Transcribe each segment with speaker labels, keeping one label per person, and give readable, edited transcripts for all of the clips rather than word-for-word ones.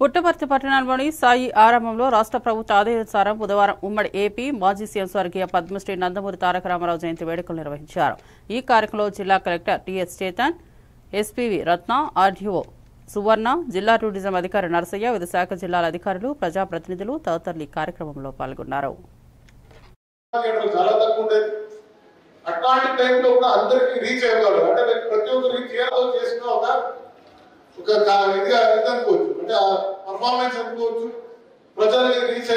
Speaker 1: పుట్టపర్తి పట్టణంలోని సాయి ఆరామంలో రాష్ట్ర ప్రభుత్వ ఆదేశానుసారం బుధవారం ఉమ్మడి ఏపీ మాజీ సీఎం స్వర్గీయ పద్మశ్రీ నందమూరి తారక రామారావు జయంతి వేడుకలు నిర్వహించారు. ఈ కార్యక్రమంలో జిల్లా కలెక్టర్ టిఎస్ చేతన్, ఎస్పీవి రత్న, ఆర్డీఓ సువర్ణ, జిల్లా టూరిజం అధికారి నరసయ్య, వివిధ శాఖ జిల్లాల అధికారులు, ప్రజాప్రతినిధులు తదితరులు ఈ కార్యక్రమంలో పాల్గొన్నారు.
Speaker 2: పర్ఫార్మెన్స్ అనుకోవచ్చు, ప్రజల్ని రీచ్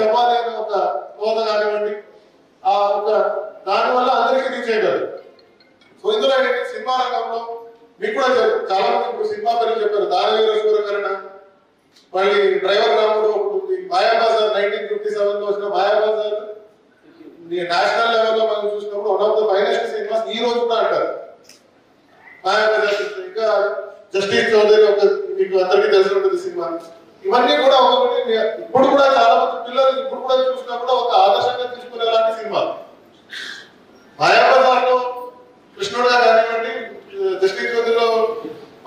Speaker 2: అవ్వాలి అనే ఒక హోద కానివ్వండి, ఆ ఒక దానివల్ల అందరికీ రీచ్ అయ్యారు. సో ఇందులో సినిమా రంగంలో మీకు కూడా చాలా మంది ఇప్పుడు సినిమా పేరు చెప్పారు. దానవీర సూరకరణ, మళ్ళీ డ్రైవర్ రాముడు, మాయాబజార్ 1957లో వచ్చిన మాయాబజార్ నేషనల్ లెవెల్లో మనం చూసినప్పుడు one of the finest cinemas ఈ రోజు కూడా అంటారు మాయాబజార్. ఇంకా జస్టిస్ చౌదరి ఒక మీకు అందరికీ తెలిసి ఉంటుంది సినిమా. ఇవన్నీ కూడా ఒకటి ఇప్పుడు కూడా చాలా మంది పిల్లలు ఇప్పుడు కూడా చూసినా కూడా ఒక ఆదర్శంగా తీసుకునేలాంటి సినిమా. మాయాబజార్లో కృష్ణుడుగా కానివ్వండి, జస్టిస్ చౌదరిలో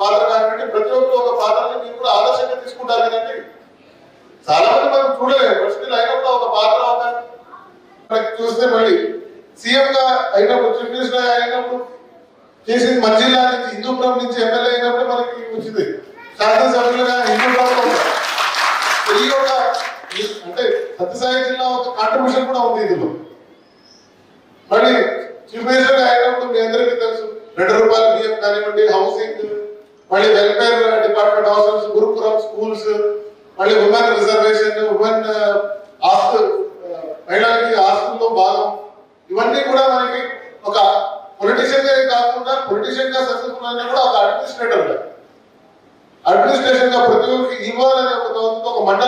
Speaker 2: పాత్ర కానివ్వండి, ప్రతి ఒక్కరు ఒక పాత్రని మీరు కూడా ఆదర్శంగా తీసుకుంటారు కదండి. చాలా మంది మనం చూడలేము, బట్ స్టిల్ అయినప్పుడు ఒక పాత్ర చూస్తే మళ్ళీ సీఎం గా అయినప్పుడు, చీఫ్ మినిస్టర్ అయినప్పుడు చేసింది మంచిర్యాల నుంచి, హిందూపురం నుంచి ఎమ్మెల్యే అయినప్పుడు మనకి వచ్చింది. శాసనసభ్యులుగా హిందూపురం ఈ ఒక అంటే సత్యసాయి జిల్లా ఒక కాంట్రిబ్యూషన్ కూడా ఉంది ఇందులో. మళ్ళీ చీఫ్ మినిస్టర్ గా అయినప్పుడు మీ అందరికీ తెలుసు, ₹2 బియ్యం కానివ్వండి, హౌసింగ్, మళ్ళీ వెల్ఫేర్ డిపార్ట్మెంట్ హాస్టల్స్, గురుకులం స్కూల్స్, మళ్ళీ ఉమెన్ రిజర్వేషన్, ఉమెన్ మహిళలకి ఆస్తుల్లో భాగం, ఇవన్నీ కూడా మనకి ఒక పొలిటీషియన్ గా కాకుండా పొలిటీషియన్ గా సక్సెస్ఫుల్ అయినా కూడా ఒక అడ్మినిస్ట్రేషన్ గా ప్రతి ఒక్కరికి ఇవ్వాలనే ఒక